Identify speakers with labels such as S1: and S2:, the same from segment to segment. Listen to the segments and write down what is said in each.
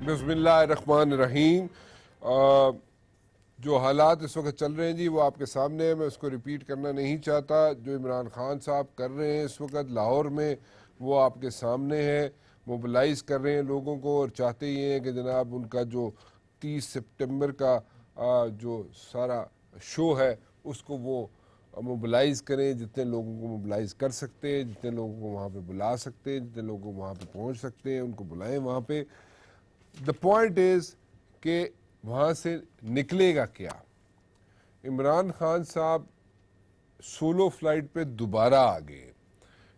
S1: بسم اللہ الرحمن الرحیم۔ جو حالات اس وقت چل رہے ہیں جی وہ آپ کے سامنے ہیں، میں اس کو ریپیٹ کرنا نہیں چاہتا۔ جو عمران خان صاحب کر رہے ہیں اس وقت لاہور میں وہ آپ کے سامنے ہے، موبلائز کر رہے ہیں لوگوں کو، اور چاہتے یہ ہیں کہ جناب ان کا جو 30 سپٹمبر کا جو سارا شو ہے اس کو وہ موبلائز کریں، جتنے لوگوں کو موبلائز کر سکتے ہیں، جتنے لوگوں کو وہاں پہ بلا سکتے ہیں، جتنے لوگوں کو وہاں پہ پہنچ سکتے ہیں ان کو بلائیں وہاں پہ۔ دا پوائنٹ از کہ وہاں سے نکلے گا کیا؟ عمران خان صاحب سولو فلائٹ پہ دوبارہ آ گئے،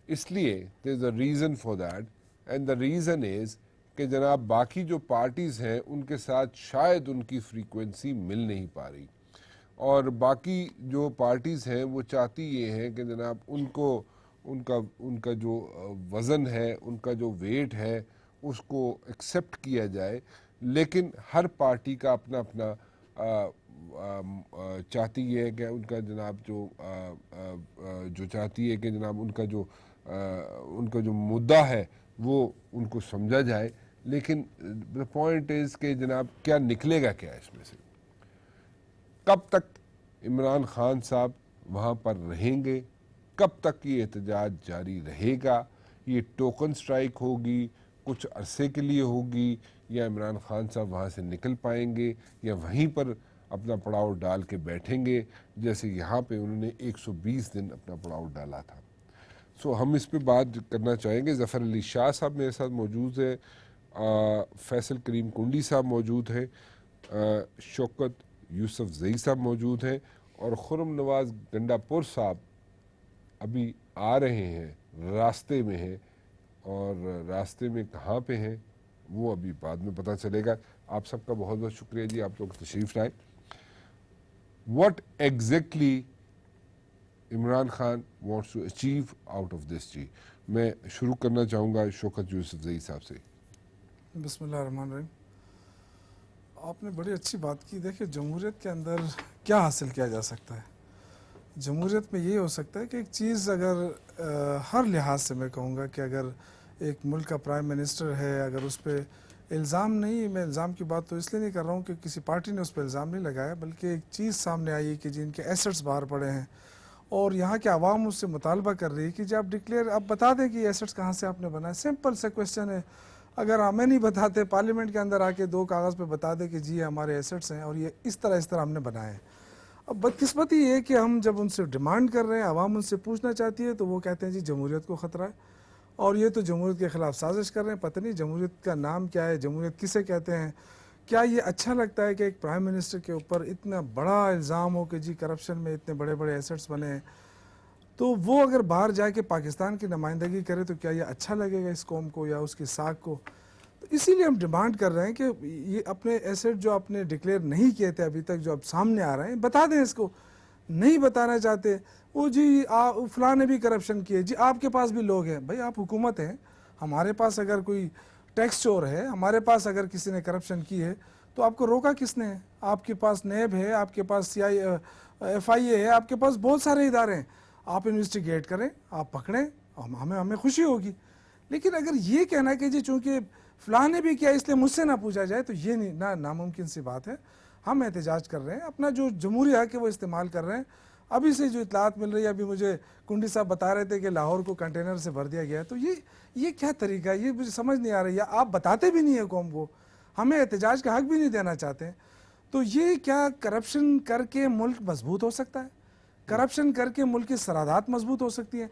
S1: اس لیے there is a reason for that, and the reason is کہ جناب باقی جو پارٹیز ہیں ان کے ساتھ شاید ان کی فریکوینسی مل نہیں پا رہی، اور باقی جو پارٹیز ہیں وہ چاہتی یہ ہیں کہ جناب ان کا جو وزن ہے، ان کا جو ویٹ ہے اس کو ایکسیپٹ کیا جائے، لیکن ہر پارٹی کا اپنا اپنا چاہتی ہے کہ ان کا جناب جو چاہتی ہے کہ جناب ان کا جو مدعا ہے وہ ان کو سمجھا جائے، لیکن the point is کہ جناب کیا نکلے گا کیا اس میں سے؟ کب تک عمران خان صاحب وہاں پر رہیں گے؟ کب تک یہ احتجاج جاری رہے گا؟ یہ ٹوکن سٹرائک ہوگی، کچھ عرصے کے لیے ہوگی، یا عمران خان صاحب وہاں سے نکل پائیں گے، یا وہیں پر اپنا پڑاؤ ڈال کے بیٹھیں گے جیسے یہاں پہ انہوں نے 120 دن اپنا پڑاؤ ڈالا تھا؟ ہم اس پہ بات کرنا چاہیں گے۔ ظفر علی شاہ صاحب میرے ساتھ موجود ہے، فیصل کریم کنڈی صاحب موجود ہیں، شوکت یوسف زئی صاحب موجود ہیں، اور خرم نواز گنڈا پور صاحب ابھی آ رہے ہیں، راستے میں ہیں، اور راستے میں کہاں پہ ہیں وہ ابھی بعد میں پتہ چلے گا۔ آپ سب کا بہت بہت شکریہ جی، آپ لوگ تشریف لائے۔ What exactly Imran Khan wants to achieve out of this جی؟ میں شروع کرنا چاہوں گا شوکت یوسف زئی صاحب سے۔
S2: بسم اللہ الرحمن الرحیم۔ آپ نے بڑی اچھی بات کی۔ دیکھیں جمہوریت کے اندر کیا حاصل کیا جا سکتا ہے؟ جمہوریت میں یہ ہو سکتا ہے کہ ایک چیز اگر ہر لحاظ سے میں کہوں گا کہ اگر ایک ملک کا پرائم منسٹر ہے، اگر اس پہ الزام نہیں، میں الزام کی بات تو اس لیے نہیں کر رہا ہوں کہ کسی پارٹی نے اس پہ الزام نہیں لگایا، بلکہ ایک چیز سامنے آئی ہے کہ جن کے ایسٹس باہر پڑے ہیں اور یہاں کے عوام اس سے مطالبہ کر رہی ہے کہ جب آپ بتا دیں کہ یہ ایسٹس کہاں سے آپ نے بنائے۔ سمپل سا کویسچن ہے، اگر ہمیں نہیں بتاتے، پارلیمنٹ کے اندر آ کے 2 کاغذ پہ بتا دے کہ جی ہمارے ایسٹس ہیں اور یہ اس طرح ہم نے بنائے ہیں۔ اب بدقسمتی یہ ہے کہ ہم جب ان سے ڈیمانڈ کر رہے ہیں، عوام ان سے پوچھنا چاہتی ہے، تو وہ کہتے ہیں جی جمہوریت کو خطرہ ہے اور یہ تو جمہوریت کے خلاف سازش کر رہے ہیں۔ پتہ نہیں جمہوریت کا نام کیا ہے، جمہوریت کسے کہتے ہیں؟ کیا یہ اچھا لگتا ہے کہ ایک پرائم منسٹر کے اوپر اتنا بڑا الزام ہو کہ جی کرپشن میں اتنے بڑے بڑے ایسٹس بنے ہیں؟ تو وہ اگر باہر جا کے پاکستان کی نمائندگی کرے تو کیا یہ اچھا لگے گا اس قوم کو یا اس کی ساکھ کو؟ تو اسی لیے ہم ڈیمانڈ کر رہے ہیں کہ یہ اپنے ایسٹ جو آپ نے ڈکلیئر نہیں کیے تھے ابھی تک، جو اب سامنے آ رہے ہیں، بتا دیں اس کو۔ نہیں بتانا چاہتے، وہ جی فلاں نے بھی کرپشن کیے، جی آپ کے پاس بھی لوگ ہیں۔ بھائی آپ حکومت ہیں، ہمارے پاس اگر کوئی ٹیکس چور ہے، ہمارے پاس اگر کسی نے کرپشن کی ہے تو آپ کو روکا کس نے ہے؟ آپ کے پاس نیب ہے، آپ کے پاس FIA ہے، آپ کے پاس بہت سارے ادارے ہیں، آپ انویسٹیگیٹ کریں، آپ پکڑیں، ہمیں خوشی ہوگی۔ لیکن اگر یہ کہنا کہ جی چونکہ فلاں نے بھی کیا اس لیے مجھ سے نہ پوچھا جائے، تو یہ ناممکن سی بات ہے۔ ہم احتجاج کر رہے ہیں، اپنا جو جمہوری حق ہے وہ استعمال کر رہے ہیں۔ ابھی سے جو اطلاعات مل رہی ہے، ابھی مجھے کنڈی صاحب بتا رہے تھے کہ لاہور کو کنٹینر سے بھر دیا گیا ہے، تو یہ کیا طریقہ ہے؟ یہ مجھے سمجھ نہیں آ رہی ہے۔ آپ بتاتے بھی نہیں ہیں قوم کو، ہمیں احتجاج کا حق بھی نہیں دینا چاہتے، تو یہ کیا کرپشن کر کے ملک مضبوط ہو سکتا ہے؟ کرپشن کر کے ملک کی سرحدات مضبوط ہو سکتی ہیں؟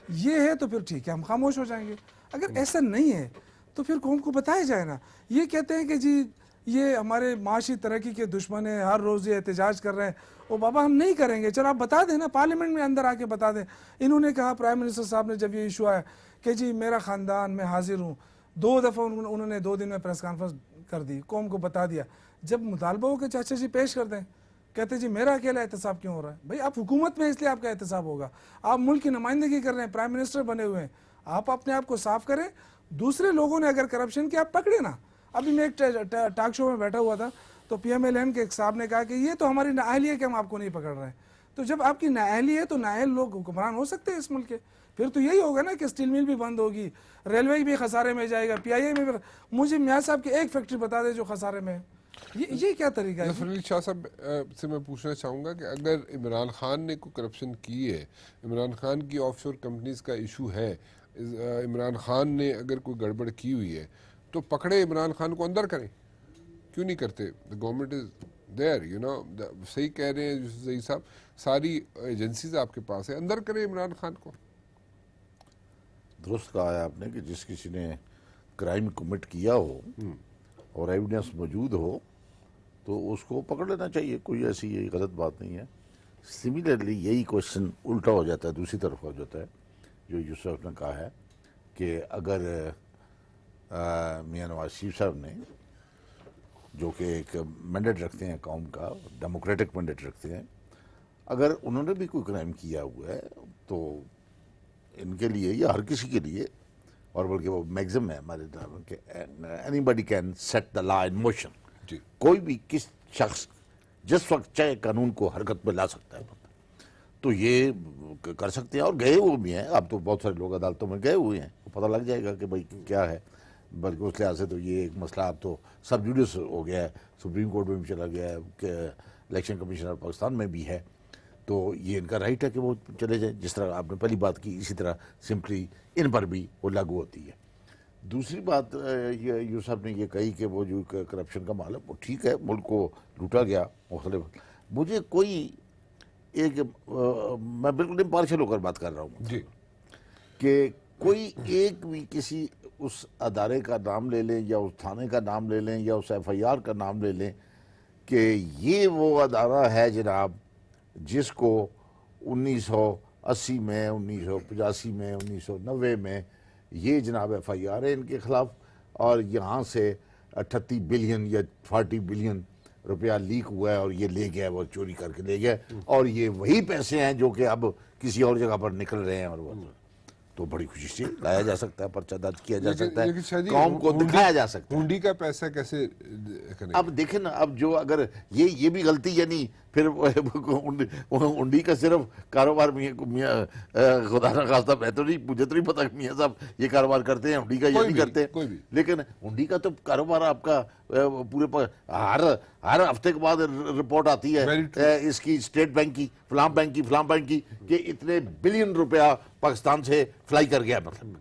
S2: یہ ہے تو پھر ٹھیک ہے، ہم خاموش ہو جائیں گے۔ اگر ایسا نہیں ہے تو پھر قوم کو بتایا جائے نا۔ یہ کہتے ہیں کہ جی یہ ہمارے معاشی ترقی کے دشمن ہیں، ہر روز یہ احتجاج کر رہے ہیں، او بابا ہم نہیں کریں گے، چلو آپ بتا دیں نا، پارلیمنٹ میں اندر آ کے بتا دیں۔ انہوں نے کہا پرائم منسٹر صاحب نے جب یہ ایشو آیا کہ جی میرا خاندان، میں حاضر ہوں، 2 دفعہ انہوں نے 2 دن میں پریس کانفرنس کر دی، قوم کو بتا دیا۔ جب مطالبہ ہو کہ چاچا جی پیش کر دیں، کہتے جی میرا اکیلا احتساب کیوں ہو رہا ہے؟ بھائی آپ حکومت میں اس لیے آپ کا احتساب ہوگا، آپ ملک کی نمائندگی کر رہے ہیں، پرائم منسٹر بنے ہوئے ہیں، آپ اپنے آپ کو صاف کریں۔ دوسرے لوگوں نے اگر کرپشن کیا آپ پکڑے نا۔ ابھی میں ایک ٹاک شو میں بیٹھا ہوا تھا تو PMLN کے ایک صاحب نے کہا کہ یہ تو ہماری نااہلی ہے کہ ہم آپ کو نہیں پکڑ رہے ہیں۔ تو جب آپ کی نااہلی ہے تو نااہل لوگ حکمران ہو سکتے ہیں اس ملک کے؟ پھر تو یہی ہوگا نا کہ اسٹیل مل بھی بند ہوگی, ریلوے بھی خسارے میں جائے گا, پی آئی اے میں بھی. مجھے میاں صاحب کی ایک فیکٹری بتا دے جو خسارے میں ہے. یہ کیا طریقہ ہے؟
S1: ظفر علی شاہ صاحب سے میں پوچھنا چاہوں گا کہ اگر عمران خان نے کوئی کرپشن کی ہے, عمران خان کی آف شور کمپنیز کا ایشو ہے, عمران خان نے اگر کوئی گڑبڑ کی ہوئی ہے تو پکڑے عمران خان کو اندر کریں, کیوں نہیں کرتے؟ گورنمنٹ از دیر, صحیح کہہ رہے ہیں صحیح صاحب, ساری ایجنسیز آپ کے پاس ہیں, اندر کریں عمران خان کو.
S3: درست کہا ہے آپ نے کہ جس کسی نے کرائم کمٹ کیا ہو اور ایویڈنس موجود ہو تو اس کو پکڑ لینا چاہیے, کوئی ایسی یہ غلط بات نہیں ہے. سملرلی یہی کوشچن الٹا ہو جاتا ہے, دوسری طرف ہو جاتا ہے جو یوسف نے کہا ہے کہ اگر میاں نواز شریف صاحب نے, جو کہ ایک مینڈیٹ رکھتے ہیں قوم کا, ڈیموکریٹک مینڈیٹ رکھتے ہیں, اگر انہوں نے بھی کوئی کرائم کیا ہوا ہے تو ان کے لیے یا ہر کسی کے لیے, اور بلکہ وہ میگزم ہے ہمارے کہ anybody can set the law in motion,
S1: جی,
S3: کوئی بھی کس شخص جس وقت چاہے قانون کو حرکت میں لا سکتا ہے. تو یہ کر سکتے ہیں اور گئے ہوئے بھی ہیں. اب تو بہت سارے لوگ عدالتوں میں گئے ہوئے ہیں, پتہ لگ جائے گا کہ بھائی کیا ہے. بلکہ اس لحاظ سے تو یہ ایک مسئلہ اب تو سب جوڈیس ہو گیا ہے, سپریم کورٹ میں بھی چلا گیا ہے, کہ الیکشن کمیشنر پاکستان میں بھی ہے. تو یہ ان کا رائٹ ہے کہ وہ چلے جائیں. جس طرح آپ نے پہلی بات کی, اسی طرح سمپلی ان پر بھی وہ لاگو ہوتی ہے. دوسری بات یو صاحب نے یہ کہی کہ وہ جو کرپشن کا معاملہ, وہ ٹھیک ہے, ملک کو لوٹا گیا مختلف. مجھے کوئی ایک میں بالکل امپارشل ہو کر بات کر رہا ہوں
S1: جی,
S3: کہ کوئی ایک بھی کسی اس ادارے کا نام لے لیں یا اس تھانے کا نام لے لیں یا اس ایف آئی آر کا نام لے لیں کہ یہ وہ ادارہ ہے جناب جس کو 1980 میں, 1985 میں, 1990 میں یہ جناب ایف آئی آر ہے ان کے خلاف, اور یہاں سے 38 بلین یا 40 بلین روپیہ لیک ہوا ہے اور یہ لے گیا, وہ چوری کر کے لے گیا, اور یہ وہی پیسے ہیں جو کہ اب کسی اور جگہ پر نکل رہے ہیں. اور وہ تو بڑی خوشی سے لایا جا سکتا ہے, پرچہ درج کیا جا سکتا ہے, قوم کو دکھایا جا سکتا ہے.
S1: ہنڈی کا پیسہ کیسے کریں؟
S3: اب دیکھیں نا, اب جو اگر یہ بھی غلطی, یعنی پھر ہنڈی کا صرف کاروبار خدا نہ خواستہ, میں تو نہیں, مجھے تو نہیں پتا کہ میاں صاحب یہ کاروبار کرتے ہیں ہنڈی کا یا نہیں کرتے, لیکن ہنڈی کا تو کاروبار آپ کا پورے ہر ہفتے کے بعد رپورٹ آتی ہے اس کی, اسٹیٹ بینک کی, فلاں بینک کی, فلاں بینک کی, کہ اتنے بلین روپیہ پاکستان سے فلائی کر گیا. مطلب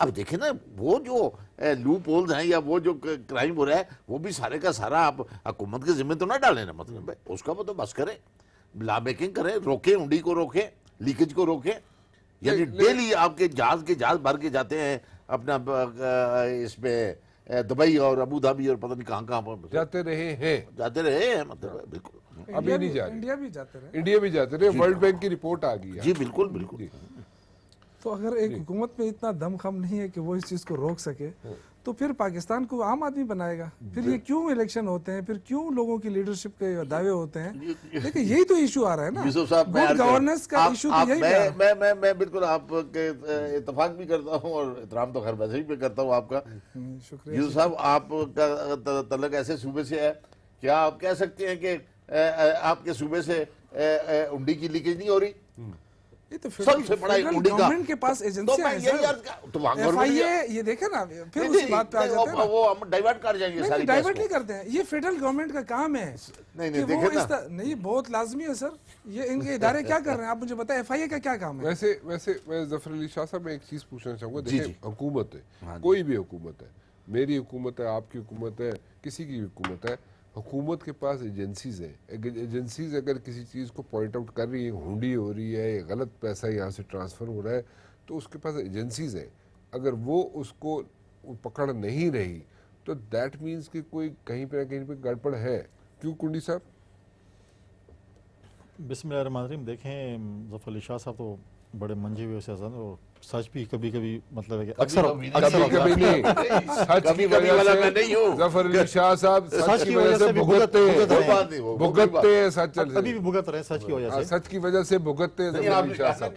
S3: اب دیکھیں نا, وہ جو لوپ ہولز ہیں یا وہ جو کرائم ہو رہا ہے وہ بھی سارے کا سارا آپ حکومت کے ذمہ تو نہ ڈالیں نا. مطلب اس کا وہ تو بس کریں, لا میکنگ کریں, روکیں, ہنڈی کو روکیں, لیکیج کو روکیں. یعنی ڈیلی آپ کے جہاز بھر کے جاتے ہیں اپنا اس پہ دبئی اور ابو دھابی اور پتہ نہیں کہاں پر
S1: جاتے رہے ہیں.
S3: مطلب بالکل
S1: ابھی نہیں جا رہے,
S2: انڈیا بھی جاتے رہے,
S1: انڈیا بھی جاتے رہے, ورلڈ بینک کی رپورٹ آ گئی ہے.
S3: جی بالکل بالکل.
S2: تو اگر ایک حکومت میں اتنا دم خم نہیں ہے کہ وہ اس چیز کو روک سکے تو پھر پاکستان کو عام آدمی بنائے گا. پھر یہ کیوں الیکشن ہوتے ہیں, پھر کیوں لوگوں کی لیڈرشپ کے دعوے ہوتے ہیں؟ لیکن یہی تو ایشو آ رہا ہے نا, گڈ گورننس کا ایشو تو یہی ہے.
S3: میں بالکل آپ کے اتفاق بھی کرتا ہوں اور احترام تو خیر ویسے ہی بھی کرتا ہوں آپ کا.
S2: شکریہ
S3: یوسف صاحب, آپ کا تعلق ایسے صوبے سے ہے, کیا آپ کہہ سکتے ہیں کہ آپ کے صوبے سے ہنڈی کی لیکیج نہیں ہو رہی؟
S2: یہ تو
S3: سب سے بڑا ہنڈی کا
S2: گورنمنٹ کے پاس ایجنسیاں ہیں سر, ایف آئی اے, یہ دیکھیں نا, پھر اس بات پہ آ جاتے ہیں,
S3: وہ ہم ڈائیورٹ کر جائیں گے.
S2: نہیں ڈائیورٹ نہیں کرتے ہیں, یہ فیڈرل گورنمنٹ کا کام ہے.
S3: نہیں دیکھیں نا,
S2: نہیں بہت لازمی ہے سر, یہ ان کے ادارے کیا کر رہے ہیں آپ مجھے بتائیں, ایف آئی اے کا کیا کام ہے؟
S1: ویسے میں ظفر علی شاہ صاحب میں ایک چیز پوچھنا چاہوں گا. دیکھیں, حکومت ہے, کوئی بھی حکومت ہے, میری حکومت ہے, آپ کی حکومت ہے, کسی کی حکومت ہے, حکومت کے پاس ایجنسیز ہیں. ایجنسیز اگر کسی چیز کو پوائنٹ آؤٹ کر رہی ہیں, ہنڈی ہو رہی ہے, غلط پیسہ یہاں سے ٹرانسفر ہو رہا ہے, تو اس کے پاس ایجنسیز ہیں. اگر وہ اس کو پکڑ نہیں رہی تو دیٹ مینس کہ کوئی کہیں پہ گڑبڑ ہے. کیوں کنڈی صاحب؟
S4: بسم اللہ الرحمن الرحیم. دیکھیں, ظفر علی شاہ صاحب تو بڑے منجے ہوئے سیاست, اور سچ بھی کبھی کبھی مطلب ہے کہ اکثر
S1: کبھی نہیں, سچ کی وجہ سے ظفر علی شاہ صاحب سچ کی وجہ سے بھگتتے ہیں, سچ
S4: ابھی بھی بھگت رہے ہیں سچ کی وجہ سے,
S1: سچ کی وجہ سے بھگتتے ہیں ظفر علی شاہ صاحب.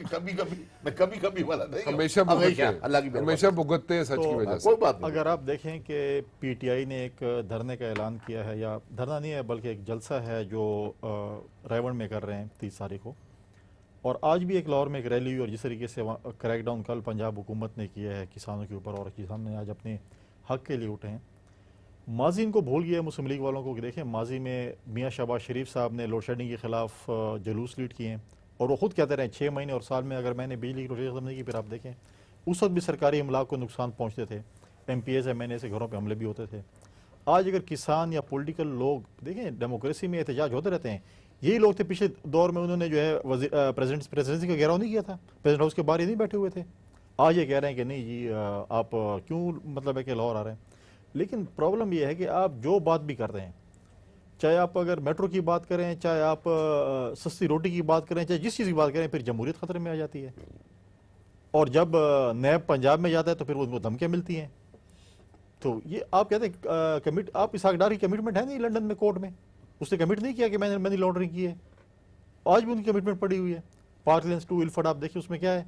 S3: کبھی والا نہیں,
S1: ہمیشہ بھگتتے ہیں سچ کی وجہ سے.
S4: اگر آپ دیکھیں کہ پی ٹی آئی نے ایک دھرنے کا اعلان کیا ہے, یا دھرنا نہیں ہے بلکہ ایک جلسہ ہے جو رائیونڈ میں کر رہے ہیں 30 تاریخ کو, اور آج بھی ایک لاہور میں ایک ریلی ہوئی، اور جس طریقے سے کریک ڈاؤن کل پنجاب حکومت نے کیا ہے کسانوں کے اوپر، اور کسان نے آج اپنے حق کے لیے اٹھے ہیں. ماضی ان کو بھول گیا ہے مسلم لیگ والوں کو کہ دیکھیں ماضی میں میاں شہباز شریف صاحب نے لوڈ شیڈنگ کے خلاف جلوس لیڈ کیے ہیں، اور وہ خود کہتے رہے 6 مہینے اور سال میں اگر میں نے بجلی کی روشنی ختم نہیں کی. پھر آپ دیکھیں اس وقت بھی سرکاری املاک کو نقصان پہنچتے تھے، M P As M N A سے گھروں پہ حملے بھی ہوتے تھے. آج اگر کسان یا پولیٹیکل لوگ دیکھیں، ڈیموکریسی میں احتجاج ہوتے رہتے ہیں. یہی لوگ تھے پچھلے دور میں، انہوں نے جو ہے پریزیڈنسی کا گھیراؤ نہیں کیا تھا، پریزیڈنٹ ہاؤس کے باہر ہی نہیں بیٹھے ہوئے تھے. آج یہ کہہ رہے ہیں کہ نہیں جی آپ کیوں مطلب ہے کہ لاہور آ رہے ہیں. لیکن پرابلم یہ ہے کہ آپ جو بات بھی کر رہے ہیں، چاہے آپ اگر میٹرو کی بات کریں، چاہے آپ سستی روٹی کی بات کریں، چاہے جس چیز کی بات کریں، پھر جمہوریت خطرے میں آ جاتی ہے. اور جب نیب پنجاب میں جاتا ہے تو پھر ان کو دھمکیاں ملتی ہیں. تو یہ آپ کہتے ہیں آپ اسحاق ڈار کی کمٹمنٹ ہے نہیں لنڈن میں کورٹ میں، اس نے کمٹ نہیں کیا کہ میں نے منی لانڈرنگ کی ہے. آج بھی ان کی کمٹمنٹ پڑی ہوئی ہے. پارکلینڈز 2 الفرڈ آپ دیکھیں اس میں کیا ہے.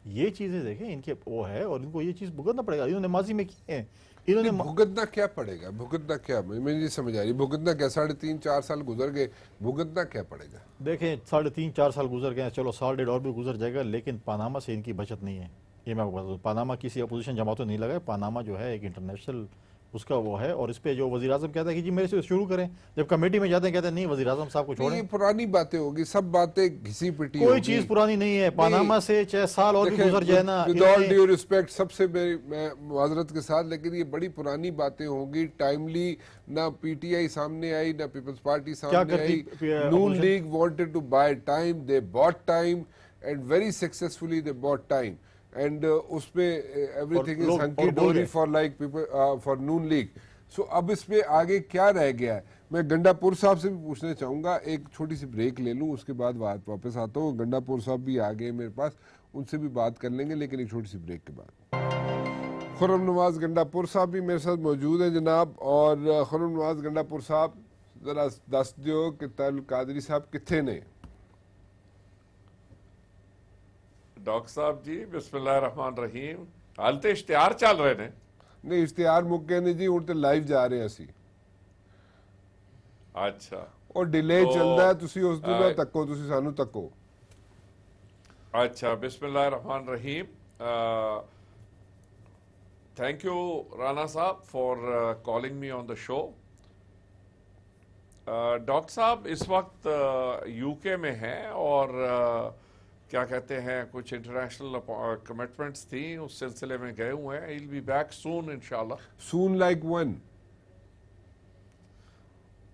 S4: یہ چیزیں دیکھیں ان کے وہ ہے، اور ان کو یہ چیز بھگتنا پڑے گا. انہوں نے ماضی میں کی ہے، انہوں نے
S1: بھگتنا کیا پڑے گا؟ بھگتنا کیا؟ مجھے نہیں سمجھ آ رہی. بھگتنا کیا؟ 3.5-4 سال گزر گئے، بھگتنا کیا پڑے گا؟
S4: دیکھیں 3.5-4 سال گزر گئے ہیں، چلو 1.5 اور بھی گزر جائے گا، لیکن پاناما سے ان کی بچت نہیں ہے. یہ میں آپ کو بتا دوں، پاناما کسی اپوزیشن جماعتوں نہیں لگا ہے. پاناما جو ہے ایک انٹرنیشنل اس کا وہ ہے. اور اس پہ جو وزیر اعظم کہتا ہے کہ جی میرے سے شروع کریں، جب کمیٹی میں جاتے ہیں کہتے ہیں نہیں وزیر اعظم صاحب کو چھوڑیں.
S1: یہ پرانی باتیں ہوگی، سب باتیں گھسی پٹی
S4: کوئی چیز پرانی نہیں ہے. پاناما سے چاہے سال اور بھی گزر جائے نا.
S1: ود آل ڈیو ریسپیکٹ، سب سے میں معذرت کے ساتھ، لیکن یہ بڑی پرانی باتیں ہوں گی. ٹائملی نہ پی ٹی آئی سامنے آئی، نہ پیپلز پارٹی سامنے آئی. Noon League wanted to buy time, they bought time and very successfully they bought time. And اس پہ everything is hunky dory for like people for Noon League. So اب اس پہ آگے کیا رہ گیا ہے؟ میں گنڈا پور صاحب سے بھی پوچھنا چاہوں گا. ایک چھوٹی سی بریک لے لوں، اس کے بعد واپس آتا ہوں. گنڈا پور صاحب بھی آ گئے میرے پاس، ان سے بھی بات کر لیں گے، لیکن ایک چھوٹی سی بریک کے بعد. خرم نواز گنڈا پور صاحب بھی میرے ساتھ موجود ہیں جناب. اور خرم نواز گنڈا پور صاحب ذرا دس دیو کہ تعلق قادری صاحب کتنے نے؟
S5: ڈاکٹر صاحب جی بسم اللہ الرحمن الرحیم. حال تے اشتہار چل رہے نے؟
S1: نہیں اشتہار مک گئے نے جی، ہوں تے لائیو جا رہے ہیں اسی.
S5: اچھا
S1: اور ڈیلے چلدا ہے، تسی اس دن نہ تکو، تسی سانو تکو.
S5: اچھا بسم اللہ الرحمن الرحیم. تھینک یو رانا صاحب for calling me on the show. Doctor صاحب اس وقت یو کے میں ہیں، اور کیا کہتے ہیں کچھ انٹرنیشنل کمٹمنٹس تھیں، اس سلسلے میں گئے ہوئے ہیں. he'll be back soon انشاءاللہ.
S1: Soon like when?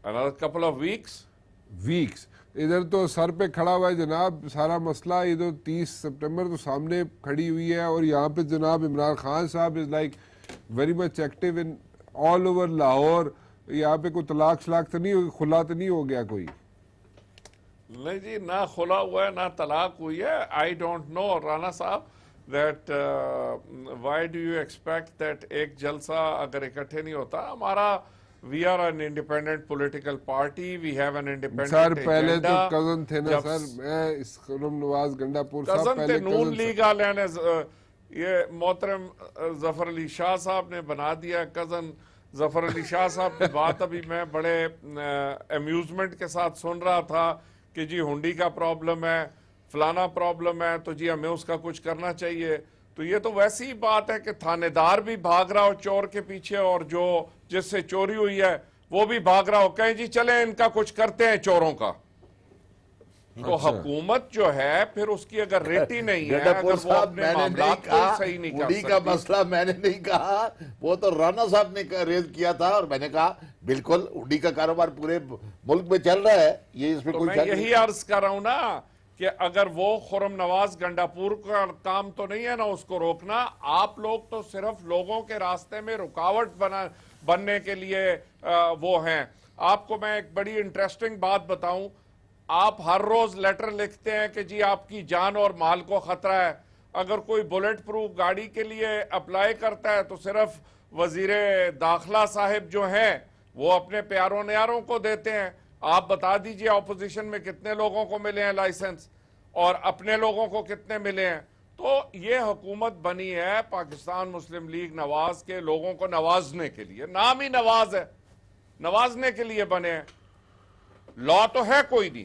S5: another couple of weeks.
S1: ادھر تو سر پہ کھڑا ہوا ہے جناب سارا مسئلہ. ادھر 30 سپٹمبر تو سامنے کھڑی ہوئی ہے، اور یہاں پہ جناب عمران خان صاحب is like very much active in all over Lahore. یہاں پہ کوئی طلاق شلاق تو نہیں، خلا تو نہیں ہو گیا کوئی؟
S5: نہیں جی، نہ کھلا ہوا ہے نہ طلاق ہوئی ہے. آئی ڈونٹ نو رانا صاحب that why do you expect that ایک جلسہ اگر اکٹھے نہیں ہوتا. ہمارا we are an independent political party, we have an independent
S1: sir پہلے تو کزن تھے نا سر. میں اس خرم نواز گنڈا پور صاحب
S5: کزن
S1: پہلے
S5: تھے نون لیگ والے نے. یہ محترم ظفر علی شاہ صاحب نے بنا دیا کزن. ظفر علی شاہ صاحب کی بات ابھی میں بڑے امیوزمنٹ کے ساتھ سن رہا تھا کہ جی ہنڈی کا پرابلم ہے، فلانا پرابلم ہے، تو جی ہمیں اس کا کچھ کرنا چاہیے. تو یہ تو ویسی ہی بات ہے کہ تھانے دار بھی بھاگ رہا ہو چور کے پیچھے، اور جو جس سے چوری ہوئی ہے وہ بھی بھاگ رہا ہو. کہیں جی چلیں ان کا کچھ کرتے ہیں چوروں کا. تو حکومت جو ہے پھر اس کی اگر ریٹی نہیں ہے، اگر وہ اپنے معاملات کو صحیح نہیں کر
S3: سکتی، کا مسئلہ میں نے نہیں کہا، وہ تو رانا صاحب نے ریز کیا تھا. اور میں نے کہا بالکل ہنڈی کا کاروبار پورے ملک میں چل رہا ہے، یہ اس میں کوئی
S5: میں یہی عرض کر رہا ہوں نا کہ اگر وہ خرم نواز گنڈا پور کا کام تو نہیں ہے نا اس کو روکنا. آپ لوگ تو صرف لوگوں کے راستے میں رکاوٹ بننے کے لیے وہ ہیں. آپ کو میں ایک بڑی انٹرسٹنگ بات بتاؤں. آپ ہر روز لیٹر لکھتے ہیں کہ جی آپ کی جان اور مال کو خطرہ ہے. اگر کوئی بلیٹ پروف گاڑی کے لیے اپلائی کرتا ہے تو صرف وزیر داخلہ صاحب جو ہیں وہ اپنے پیاروں نیاروں کو دیتے ہیں. آپ بتا دیجئے اپوزیشن میں کتنے لوگوں کو ملے ہیں لائسنس، اور اپنے لوگوں کو کتنے ملے ہیں. تو یہ حکومت بنی ہے پاکستان مسلم لیگ نواز کے لوگوں کو نوازنے کے لیے. نام ہی نواز ہے، نوازنے کے لیے بنے ہیں. لا تو ہے کوئی نہیں.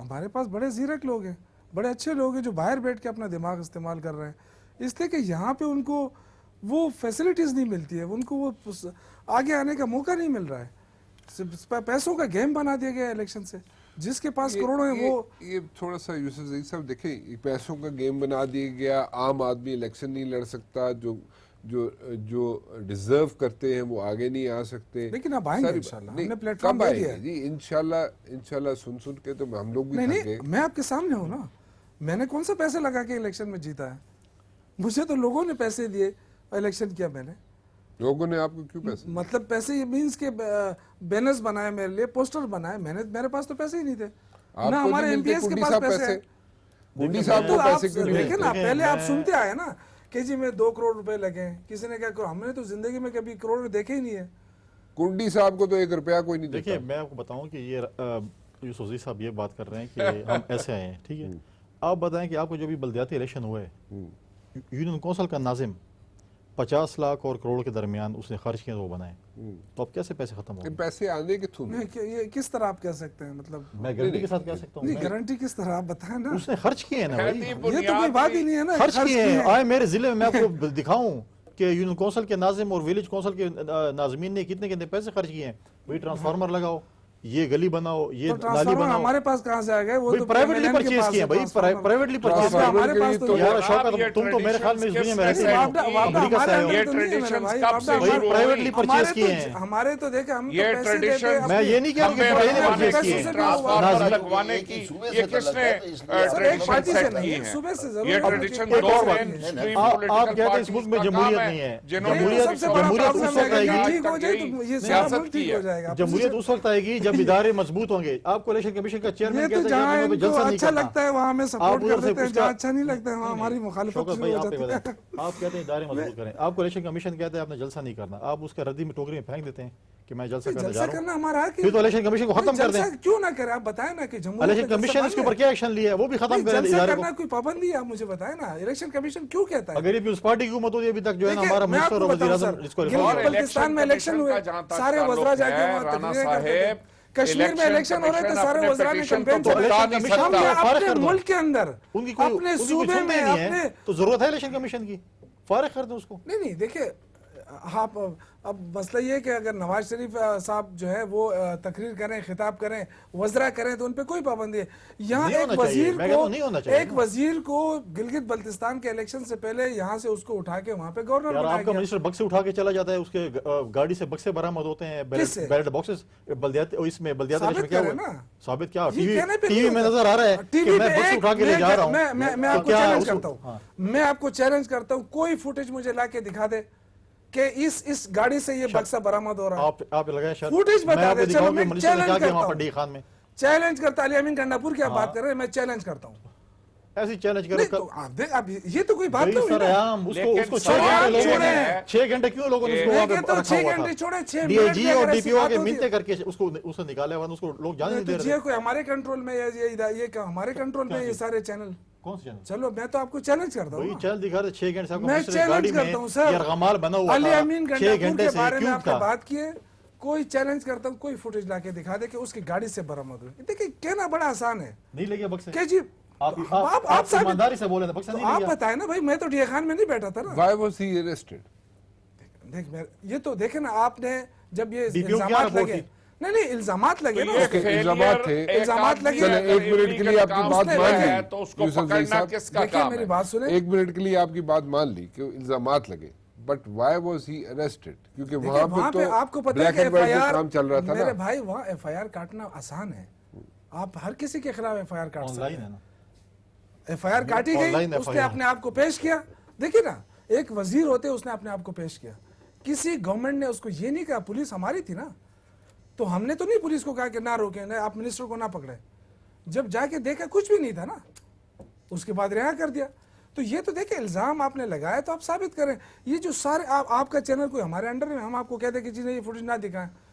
S2: ہمارے پاس بڑے زیرک لوگ ہیں, بڑے اچھے لوگ ہیں جو باہر بیٹھ کے اپنا دماغ استعمال کر رہے ہیں, اس لیے کہ یہاں پہ ان کو وہ فیسلٹیز نہیں ملتی ہے, ان کو وہ آگے آنے کا موقع نہیں مل رہا ہے. پیسوں کا گیم بنا دیا گیا الیکشن سے, جس کے پاس کروڑوں ہیں وہ
S1: یہ تھوڑا سا یوسف زئی صاحب دیکھیں, پیسوں کا گیم بنا دیا گیا, عام آدمی الیکشن نہیں لڑ سکتا, جو ڈیزرو کرتے ہیں وہ آگے نہیں آ سکتے.
S2: لیکن اب آئیں گے انشاءاللہ, ہم نے پلیٹ فارم
S1: کب
S2: دے
S1: آئیں
S2: دیا
S1: گے
S2: ہے.
S1: جی؟ انشاءاللہ سن کے تو ہم لوگ بھی
S2: نہیں
S1: تھک گئے.
S2: نہیں, میں آپ کے سامنے ہوں نا, میں نے کون سا پیسے لگا کے الیکشن میں جیتا ہے؟ مجھے تو لوگوں نے پیسے دیے, الیکشن کیا میں نے.
S1: لوگوں نے آپ کو کیوں پیسے؟
S2: مطلب پیسے یہ مینس کے بینرز بنائے میرے لیے, پوسٹر بنائے, میرے پاس تو پیسے ہی نہیں تھے, نہ ہمارے ایم پی ایس کے پاس پیسے ہیں.
S1: کنڈی صاحب کو پیسے کیوں نہیں
S2: دیکھیں نا, پہلے آپ سنتے آئے نا کہ جی میں 2 کروڑ روپے لگے, کسی نے کہا ہم نے تو زندگی میں کبھی کروڑ دیکھے ہی نہیں ہے.
S1: کنڈی صاحب کو تو 1 روپیہ کوئی نہیں دیتا.
S4: دیکھیں میں آپ کو بتاؤں کہ یہ یوسف زئی صاحب یہ بات کر رہے ہیں کہ ہم ایسے آئے ہیں, ٹھیک ہے. آپ بتائیں کہ آپ کو جو بھی بلدیاتی الیکشن ہوئے, یونین کونسل کا ناظم 50 لاکھ اور کروڑ کے درمیان اس نے خرچ کیا تو وہ بنائے, تو اب کیسے پیسے ختم ہو گئے؟
S1: پیسے آنے کے تھرو
S2: یہ کس طرح آپ کہہ سکتے ہیں؟ مطلب
S4: میں گارنٹی کے ساتھ کہہ سکتا ہوں,
S2: نہیں, گارنٹی کس طرح آپ بتائیں نا.
S4: اس نے خرچ کیے ہیں نا بھائی,
S2: یہ تو کوئی بات ہی نہیں ہے نا,
S4: خرچ کیے ہیں. آئے میرے ضلع میں آپ کو دکھاؤں کہ یونین کونسل کے ناظم اور ویلیج کونسل کے ناظمین نے کتنے پیسے خرچ کیے ہیں. وہی ٹرانسفارمر لگاؤ, یہ گلی بناؤ, یہ نالی بناؤ.
S2: ہمارے پاس کہاں سے آ گئے؟ وہ تو
S4: پرائیویٹلی پرچیز کیے ہیں بھائی, پرائیویٹلی پرچیز کیے ہیں.
S2: ہمارے پاس تو
S4: یار شوکت, تم تو میرے خیال میں اس دنیا میں رہتے ہو, امریکہ سے آئے ہو, پرائیویٹلی پرچیز کیے ہیں.
S2: ہمارے تو دیکھیں ہم
S5: یہ ٹریڈیشن
S4: میں یہ نہیں کہہ رہا کہ پرائیویٹلی پرچیز کیے ہیں.
S5: ٹرانسفارمر لگوانے کی یہ کس نے ٹریڈیشن سیٹ کی ہے؟
S2: صبح سے
S5: یہ
S2: ضرور
S5: ٹریڈیشن
S4: ایک اور
S5: دو
S4: بات,
S5: mainstream
S4: آپ
S5: political
S4: کہتے ہیں اس
S5: parties
S4: ملک میں
S5: کا
S4: جمہوریت
S5: کام
S4: نہیں ہے.
S5: جنہوں
S4: جمہوریت اس وقت آئے گی,
S5: سیاست کی ہے.
S4: جمہوریت اس وقت آئے گی جب ادارے مضبوط ہوں گے. آپ کو الیکشن کمیشن کا چیئرمین
S2: یہ تو
S4: کہتے ہیں
S2: جہاں
S4: کہ
S2: ان
S4: میں
S2: کو
S4: جلسہ نہیں
S2: اچھا
S4: کرتا.
S2: لگتا ہے وہاں ہمیں
S4: آپ
S2: سپورٹ
S4: ادھر
S2: کر
S4: سے
S2: دیتے ہیں,
S4: پوچھتا-
S2: جہاں اچھا نہیں لگتا ہے وہاں ہماری مخالفت
S4: شوکت
S2: شروع
S4: بھائی
S2: ہو
S4: آپ
S2: جاتی ہے.
S4: آپ کہتے ہیں ادارے مضبوط کریں, آپ کو الیکشن کمیشن کہتے ہیں آپ نے جلسہ نہیں کرنا, آپ اس کا ردی میں ٹوکری میں پھینک دیتے ہیں کہ میں جلسہ کرنے جا
S2: جلسہ
S4: رہا ہوں.
S2: کرنا ہمارا حق ہے.
S4: پھر تو الیکشن کمیشن کو ختم کر دیں.
S2: جلسہ کیوں نہ کرے؟ آپ بتائیں نا کہ جمہوریت
S4: الیکشن
S2: کا
S4: کمیشن
S2: جلسہ
S4: اس کے اوپر کیا ایکشن لیا ہے وہ بھی ختم کریں
S2: جلسہ
S4: ادارے کو.
S2: کرنا کوئی پابندی ہے؟ آپ مجھے بتائیں نا, الیکشن کمیشن کیوں کہتا ہے؟
S4: اگر یہ پیپلز پارٹی کی حکومت ہوتی ہے ابھی تک جو ہے نا
S2: دیکھیں،
S4: ہمارا
S2: میں آپ
S4: منسٹر
S2: کو
S4: اور وزیر
S2: بتاؤں
S4: اعظم
S2: سر،
S4: اس کو
S2: گلگت
S4: ریفارم
S2: بلتستان میں الیکشن ہوئے, سارے وزراء جا کے وہاں تقریریں کرتے تھے. کشمیر میں الیکشن ہو رہے تھے, سارے وزراء نے کیمپین چلائی. ہم نے اپنے ملک کے اندر
S4: ان کی کوئی
S2: اپنے صوبے میں اپنے
S4: تو ضرورت ہے الیکشن کمیشن کی, فارغ کر دیں اس کو.
S2: نہیں دیکھیں, آپ اب مسئلہ یہ ہے کہ اگر نواز شریف صاحب جو ہے وہ تقریر کریں, خطاب کریں, وزراء کریں تو ان پہ کوئی پابندی ہے. یہاں ایک وزیر کو گلگت بلتستان کے الیکشن سے پہلے یہاں سے اس کو اٹھا کے وہاں پہ گورنر
S4: یار
S2: بنایا
S4: آپ کا
S2: گیا.
S4: منسٹر بکسے اٹھا کے چلا جاتا ہے, اس کے گاڑی سے بکسے برآمد ہوتے ہیں, بیلٹ باکسز بلدیات, اس میں بلدیات الیکشن کیا ہوا ثابت کیا ٹی وی میں نظر آ رہا ہے کہ میں بکس اٹھا کے لے جا رہا ہوں.
S2: میں آپ کو چیلنج کرتا ہوں, میں آپ کو چیلنج کرتا ہوں, کوئی فوٹیج مجھے لا کے دکھا دے کہ اس گاڑی سے یہ بکسا برآمد ہو رہا ہے.
S4: آپ لگائیں شرط,
S2: فوٹیج
S4: میں
S2: بتا
S4: آپ
S2: دیں.
S4: کو
S2: چلو
S4: دکھاؤں
S2: میں
S4: کہ منسٹر نے کیا کیا وہاں پر
S2: چیلنج
S4: ڈی خان میں.
S2: چیلنج کرتا, علی امین گنڈاپور کی آپ بات کر رہے ہیں, میں چیلنج کرتا ہوں.
S4: ایسی چیلنج
S2: نہیں
S4: کرو.
S2: تو اب یہ تو کوئی بات نہیں
S4: سر عام اس کو 6 گھنٹے کیوں لوگوں نے اس کو وہاں پہ رکھا ہوا تھا. ڈی آئی جی اور ڈی پی او کے منتیں کر کے اس کو نکالے ورنہ اس کو لوگ جانے نہیں دے رہے.
S2: کوئی ہمارے کنٹرول میں یہ کہ ہمارے کنٹرول میں یہ سارے چینل.
S4: کون سے چینل؟
S2: چلو میں تو آپ کو چیلنج کرتا ہوں.
S4: وہی چینل دکھا رہے 6 گھنٹے سے
S2: میں چیلنج کرتا ہوں سر,
S4: یرغمال بنا ہوا
S2: علی
S4: تھا
S2: امین
S4: 6
S2: گنڈاپور
S4: گھنٹے
S2: کے
S4: سے
S2: بارے میں
S4: کیوں
S2: آپ نے
S4: تھا.
S2: بات کی ہے, کوئی چیلنج کرتا ہوں, کوئی فوٹیج لا کے دکھا دے کہ اس کی گاڑی سے برآمد ہوئی. دیکھیں کہنا بڑا آسان ہے,
S4: نہیں لے گیا بکسے.
S2: کہ جی
S4: آپ ایمانداری سے بولے تھے بکسے نہیں لے
S2: آپ
S4: گیا.
S2: بتائیں نا بھائی, میں تو ڈی خان میں نہیں بیٹھا تھا نا.
S1: Why was he arrested?
S2: دیکھ یہ تو دیکھیں نا, آپ نے جب یہ
S4: ڈی پی او کیا
S2: الزامات
S4: رپورٹ
S2: لگے,
S4: تھی؟
S2: نہیں الزامات لگے نا,
S1: الزامات تھے,
S2: الزامات لگے.
S1: چلیں 1 منٹ کے لیے آپ کی بات مان لی,
S5: تو اس کو پکڑنا کس کا
S2: دیکھیں
S5: کام
S2: میری
S5: ہے؟
S2: بات سنیں,
S1: 1 منٹ کے لیے آپ کی بات مان لی کہ الزامات لگے, but why was he arrested? کیونکہ وہاں پہ
S2: آپ کو
S1: تو
S2: پتہ ہے
S1: بلیک
S2: کہ
S1: اینڈ
S2: ایف
S1: وائٹ
S2: آئی
S1: کا
S2: آر,
S1: کام چل رہا تھا نا.
S2: میرے بھائی وہاں ایف آئی آر کاٹنا آسان ہے, آپ ہر کسی کے خلاف ایف آئی آر کاٹ
S4: آن
S2: سکتے
S4: لائن ہے
S2: ہیں.
S4: نا,
S2: ایف آئی آر کاٹی گئی, اس نے اپنے آپ کو پیش کیا. دیکھیں نا, ایک وزیر ہوتے اس نے اپنے آپ کو پیش کیا, کسی گورنمنٹ نے اس کو یہ نہیں کہا, پولیس ہماری تھی نا, تو ہم نے تو نہیں پولیس کو کہا کہ نہ روکیں, آپ منسٹر کو نہ پکڑیں. جب جا کے دیکھا کچھ بھی نہیں تھا نا, اس کے بعد رہا کر دیا. تو یہ تو دیکھیں الزام آپ نے لگایا تو آپ ثابت کریں. یہ جو سارے آپ کا چینل کوئی ہمارے انڈر میں, ہم آپ کو کہتے ہیں کہ جی نہیں یہ فوٹیج نہ دکھائیں,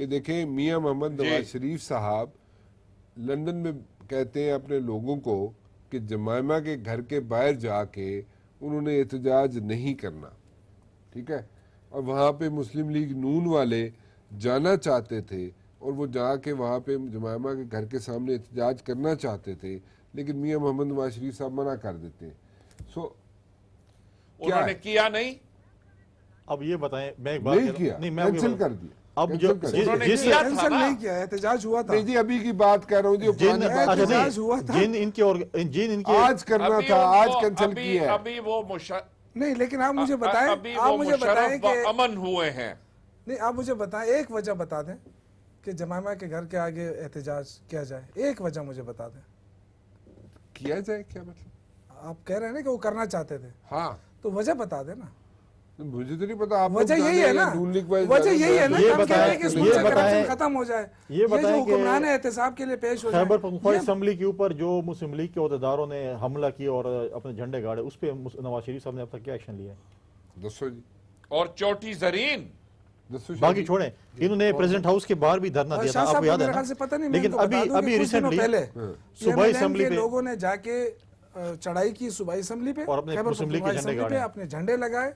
S1: کہ دیکھیں میاں محمد نواز شریف صاحب لندن میں کہتے ہیں اپنے لوگوں کو کہ جمائمہ کے گھر کے باہر جا کے انہوں نے احتجاج نہیں کرنا، ٹھیک ہے، اور وہاں پہ مسلم لیگ نون والے جانا چاہتے تھے اور وہ جا کے وہاں پہ جمائمہ کے گھر کے سامنے احتجاج کرنا چاہتے تھے، لیکن میاں محمد نواز شریف صاحب منع کر دیتے ہیں۔ سو
S5: انہوں نے کیا نہیں،
S4: اب یہ بتائیں، میں ایک بات
S1: نہیں
S4: کہہ رہا
S1: کیا،
S4: ہوں، نہیں میں
S1: کینسل کر دیا،
S4: اب جو
S5: انہوں نے
S4: جس
S5: کیا تھا
S2: کینسل
S5: نا۔
S2: نہیں کیا، احتجاج ہوا تھا،
S1: نہیں جی ابھی کی بات کر رہا ہوں جی، وہ
S4: جن
S1: پرانی بات
S4: اچھا
S2: احتجاج ہوا
S4: نہیں،
S2: تھا۔
S4: جن ان کے
S1: آج کرنا
S5: ابھی
S1: تھا،
S5: ان
S1: آج
S5: کو-
S1: کینسل
S5: ابھی-
S1: کیا ہے۔
S5: ابھی وہ
S2: نہیں لیکن آپ مجھے بتائیں،
S5: ابھی
S2: آپ
S5: وہ
S2: مجھے بتائیں
S5: مشرف
S2: کہ
S5: امن ہوئے ہیں۔
S2: نہیں آپ مجھے بتائیں، ایک وجہ بتا دیں کہ جمائمہ کے گھر کے آگے احتجاج کیا جائے، ایک وجہ مجھے بتا دیں۔
S1: کیا جائے کیا مطلب؟
S2: آپ کہہ رہے ہیں نا کہ وہ کرنا چاہتے تھے،
S1: ہاں
S2: تو وجہ بتا دیں نا۔
S1: مجھے تو نہیں پتا، آپ
S2: وجہ یہی ہے نا، وجہ یہی ہے نا کہ ہم کہہ رہے ہیں کہ اس ملک سے کرپشن ختم ہو جائے،
S4: یہ
S2: یہ
S4: بتائیں
S2: جو
S4: کہ
S2: حکمران احتساب کے لیے پیش ہو
S4: خیبر پختونخوا
S2: جائے۔
S4: اسمبلی کے اوپر جو مسلم لیگ کے عہدیداروں نے حملہ کیا اور اپنے جھنڈے گاڑے، اس پہ نواز شریف صاحب نے اب تک کیا ایکشن لیا ہے؟
S1: دسو جی،
S5: اور چوٹی زرین
S1: دسو
S4: باقی
S1: جی۔
S4: چھوڑیں، انہوں نے پریزیڈنٹ ہاؤس کے باہر بھی دھرنا
S2: اور
S4: دیا
S2: شاہ
S4: تھا، آپ
S2: صاحب
S4: کو
S2: کو
S4: یاد ہے
S2: میرے
S4: نا؟
S2: خیال سے پتہ نہیں، میں
S4: لیکن
S2: ان کو بتا دوں کہ
S4: ابھی
S2: کچھ دنوں
S4: ریسنٹلی
S2: پہلے
S4: صوبائی
S2: PMLN
S4: اسمبلی
S2: کے
S4: پہ
S2: لوگوں نے جا کے چڑھائی کی صوبائی اسمبلی پہ،
S4: اور اپنے
S2: خیبر
S4: مسلم لیگ کے
S2: پختونخوا
S4: جھنڈے
S2: اسمبلی پہ
S4: گاڑے۔
S2: اپنے جھنڈے لگائے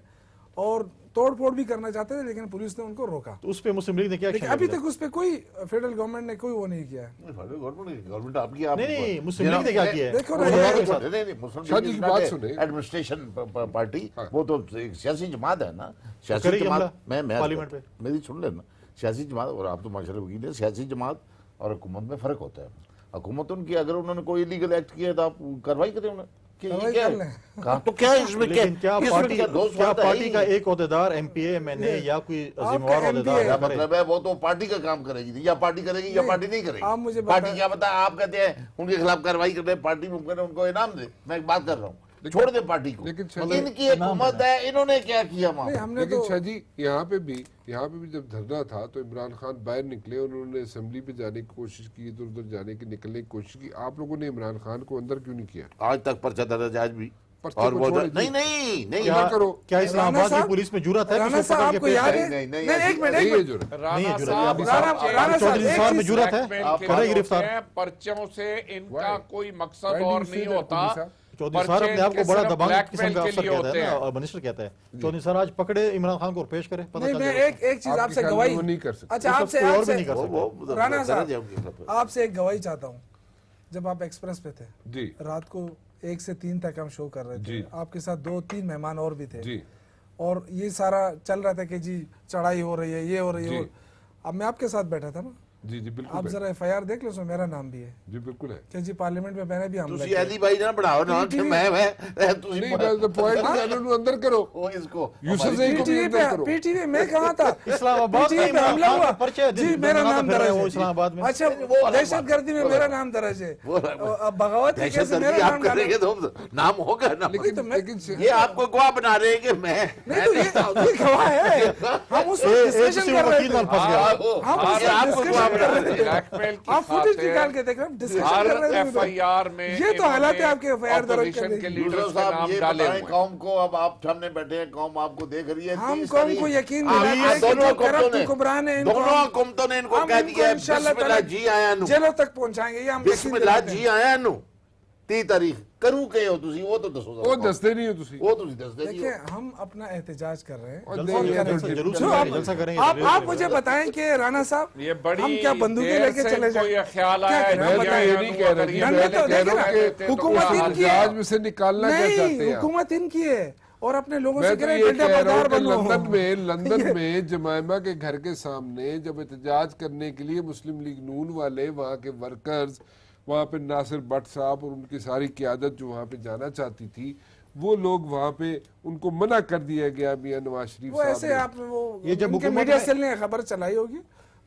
S2: اور توڑ پھوڑ بھی کرنا چاہتے تھے، لیکن پولیس نے ان کو روکا۔
S4: تو اس پہ مسلم لیگ نے کیا
S2: لیکن
S4: ایکشن
S2: ابھی
S4: لیا؟
S2: تک اس پہ کوئی فیڈرل گورنمنٹ نے کوئی وہ نہیں کیا ہے۔
S3: گورنمنٹ آپ کی
S4: نہیں مسلم لیگ نے کیا کیا ہے؟
S2: دیکھو نا،
S4: عہدیداروں کے ساتھ۔
S1: شاہ جی کی بات سنیں۔
S3: ایڈمنسٹریشن پارٹی وہ تو ایک سیاسی جماعت ہے نا،
S4: کرے
S3: سیاسی
S4: گی
S3: جماعت
S4: حملہ
S3: میں
S4: پارلیمنٹ پہ؟
S3: میری سن لینا، سیاسی جماعت، اور آپ تو ماشاءاللہ وکیل ہیں، سیاسی جماعت اور حکومت میں فرق ہوتا ہے۔ حکومت ان کی اگر انہوں نے کوئی لیگل ایکٹ کیا ہے تو آپ کاروائی کریں انہیں کہ یہ کیا ہے، کہاں تو کیا ہے اس میں،
S4: لیکن کیا
S3: اس میں
S4: پارٹی
S3: کیا دوست
S4: کیا
S3: بات ہے
S4: پارٹی
S3: ہی
S4: کا
S3: نہیں۔
S4: ایک عہدیدار ایم پی اے میں نے یا کوئی
S2: آپ
S4: ذمہ
S2: کا
S4: وار
S2: MPA
S4: عہدیدار
S3: کیا
S4: کرے؟
S3: مطلب ہے، وہ تو پارٹی کا کام کرے گی، یا پارٹی کرے گی یا پارٹی نہیں کرے
S2: آپ مجھے
S3: گی۔
S2: بتائیں۔
S3: پارٹی کیا بتا، آپ کہتے ہیں ان کے خلاف کارروائی کرنے، پارٹی ممکن ہے ان کو انعام دے، میں ایک بات کر رہا ہوں، چھوڑ دیں پارٹی کو،
S1: لیکن
S3: ان کی حکومت ہے، انہوں نے کیا کیا وہاں؟
S2: نہیں ہم نے
S1: لیکن
S2: تو
S1: شاہ جی یہاں پہ بھی جب دھرنا تھا تو عمران خان باہر نکلے اور انہوں نے اسمبلی پہ جانے کی کوشش کی، ادھر ادھر جانے کی، نکلنے کی کوشش کی، آپ لوگوں نے عمران خان کو اندر کیوں نہیں کیا؟
S3: آج تک پرچہ درج آج بھی،
S1: پرچے
S3: اور
S1: کو
S3: وہ
S1: چھوڑے جی۔
S3: نہیں
S4: کیا
S1: کرو۔
S4: کیا اسلام
S2: رانا
S4: آباد کی
S2: صاحب-
S4: پولیس میں جرات ہے
S2: رانا
S4: کسی کو
S2: صاحب
S4: پکڑ
S2: آپ
S4: کے
S2: کو
S4: پیش
S2: یاد
S4: کرے؟
S2: ہے،
S3: نہیں،
S2: نہیں ایک منٹ
S1: نہیں
S2: ایک
S1: ہے
S2: منٹ،
S1: جو
S4: نہیں ہے
S5: رانا
S4: جو
S5: صاحب
S2: رانا صاحب
S4: چودھری
S2: ایک
S4: صاحب میں
S2: چیز-
S4: جرات ہے،
S5: آپ
S4: کرے گرفتار۔
S5: پرچوں سے ان کا
S1: Why?
S5: کوئی مقصد
S1: Why do
S5: اور
S1: you say
S5: نہیں
S1: that,
S5: ہوتا،
S1: چودھری صاحب؟
S4: چودھری صاحب اپنے آپ کو
S5: پرچے
S4: بڑا
S5: صرف
S4: دبنگ
S5: بلیک
S4: قسم
S5: میل
S4: کا
S5: کے
S4: افسر
S5: لیے
S4: کہتا
S5: ہوتے
S4: ہے
S5: ہیں۔
S4: نا، منسٹر کہتا ہے۔ چودھری صاحب آج پکڑے عمران خان کو پیش کرے، پتہ
S2: نہیں
S4: چل
S2: میں
S4: جائے
S2: ایک چیز
S1: آپ
S2: آپ
S1: کے
S2: سے
S1: خیال میں
S2: گواہی،
S1: وہ نہیں کر سکتے۔
S2: اچھا آپ سے
S4: کوئی
S2: آپ
S4: اور بھی
S2: سے
S4: نہیں کر سکتا۔
S3: وہ
S2: رانا صاحب
S3: درج ہے ان کے خلاف۔
S2: آپ سے ایک گواہی چاہتا ہوں، جب آپ ایکسپریس پہ تھے
S1: جی
S2: رات کو 1 سے 3 تک ہم شو کر رہے تھے،
S1: جی۔
S2: آپ کے ساتھ 2-3 مہمان اور بھی تھے،
S1: جی
S2: اور یہ سارا چل رہا تھا کہ جی چڑھائی ہو رہی ہے، یہ ہو رہی ہے،
S1: جی۔
S2: اب میں آپ کے ساتھ بیٹھا تھا نا،
S1: جی جی بالکل
S2: آپ ذرا FIR دیکھ لو، اس میں میرا نام بھی ہے
S1: جی بالکل ہے۔
S2: کہ جی پارلیمنٹ میں میں نے بھی حملہ
S3: تسی
S2: کیا۔
S3: علی بھائی نہ بڑھاؤ نا کہ میں تسی
S1: نہیں بس پوائنٹ ہے انہوں نے اندر کرو،
S3: وہ اس کو
S1: یوسف زئی کو بھی اندر کرو۔
S2: پی ٹی وی میں کہاں تھا،
S4: اسلام آباد
S2: پی
S4: میں
S2: ٹی وی پہ
S4: عمران
S2: حملہ
S4: خان
S2: ہوا،
S4: کے پرچے
S2: جی
S4: دن
S2: میرا
S4: بناتا
S2: نام
S4: پھر رہے
S2: درج
S4: وہ
S2: ہے،
S4: اسلام آباد میں۔
S2: اچھا دہشت گردی میں میرا نام درج ہے، اب بغاوت کے
S3: دہشت
S2: کیسے
S3: گردی
S2: میرا
S3: آپ
S2: نام
S3: کریں
S2: ڈالے؟
S3: گے تو نام ہوگا نا،
S1: لیکن
S3: یہ آپ کو گواہ بنا رہے ہیں کہ میں
S2: نہیں تو یہ گواہ ہے، ہم اس وقت ڈسکشن کر رہے
S4: وکیل
S2: تھے،
S4: نال پھنس گیا۔
S2: ہم اس
S3: یہ آپ
S2: وقت
S3: کو
S2: ڈسکشن کر رہے تھے،
S5: بلیک میل کی
S2: آپ فوٹیج
S5: خاطر
S2: نکال کے دیکھ رہے ہیں، ڈسکشن
S5: ہر
S2: کر رہے تھے
S5: FIR میں
S2: یہ تو حالات ہے آپ کے FIR درج
S5: اپوزیشن
S2: کرنے
S5: کے
S2: کی۔
S5: لیڈرز
S3: یوسف
S5: کے
S3: صاحب
S5: نام
S3: یہ
S5: ڈالے
S3: بتائیں
S5: ہوئے ہیں۔
S3: قوم کو، اب آپ سامنے بیٹھے ہیں، قوم آپ کو دیکھ رہی ہے،
S2: ہم
S3: 30
S2: قوم
S3: تاریخ
S2: کو یقین
S3: آپ
S2: دلاتے ہیں کہ
S3: دونوں
S2: جو
S3: حکومتوں
S2: کرپٹ
S3: نے،
S2: حکمران ہیں ان کو
S3: دونوں
S2: ہم-
S3: حکومتوں نے ان کو
S2: ہم
S3: کہہ
S2: ان کو
S3: دیا ہے
S2: انشاءاللہ
S3: بسم اللہ
S2: تعالی
S3: جی آیا نو،
S2: جیلوں تک پہنچائیں گے، یہ ہم
S3: بسم
S2: یقین
S3: اللہ
S2: دلاتے ہیں۔
S3: جی آیا نو 30 تاریخ کروں کہ ہو تسی وہ تو دسو ذرا۔
S1: وہ دستے نہیں ہو تسی،
S3: وہ تسی دستے نہیں ہو۔
S2: دیکھیں ہم اپنا احتجاج کر رہے ہیں،
S1: اور
S4: جلسہ
S1: نہیں،
S4: جلسہ
S1: جو-
S4: جلوس
S2: جو
S4: کریں
S2: آپ-
S4: گے، جلسہ کریں گے،
S2: آپ مجھے بتائیں کہ رانا صاحب
S5: یہ بڑی
S2: ہم کیا بندوقیں
S5: دیر
S2: لے کے
S5: سے
S2: چلے
S5: ان کو
S2: جائیں؟
S5: یہ خیال
S2: کیا
S5: آیا ہے
S2: کریں؟
S1: میں
S2: آپ
S1: تو
S2: بتائیں۔
S1: یہ نہیں کہہ رہا جی،
S2: نہیں
S1: میں
S2: تو
S1: کہہ
S2: دیکھیں
S1: رہا
S2: نا،
S1: ہوں کہ
S2: حکومت ان کی ہے،
S1: احتجاج میں سے نکالنا کیا چاہتے
S2: نہیں
S1: ہیں آپ؟
S2: حکومت ان کی ہے، اور اپنے لوگوں
S1: میں
S2: سے
S1: تو
S2: کہہ رہے
S1: یہ
S2: ہیں
S1: کہہ
S2: بیٹا
S1: رہا ہوں
S2: بازار
S1: کہ
S2: بنو۔
S1: لندن میں جمائمہ کے گھر کے سامنے جب احتجاج کرنے کے لیے مسلم لیگ نون والے، وہاں کے ورکرز، وہاں پہ ناصر بٹ صاحب اور ان کی ساری قیادت جو وہاں پہ جانا چاہتی تھی، وہ لوگ وہاں پہ ان کو منع کر دیا گیا میاں نواز شریف
S2: وہ
S1: صاحب
S2: ایسے
S1: نے۔
S2: آپ وہ
S4: یہ جب
S2: ان کے
S4: حکومت
S2: میڈیا
S4: میں-
S2: سیل نے خبر چلائی ہوگی،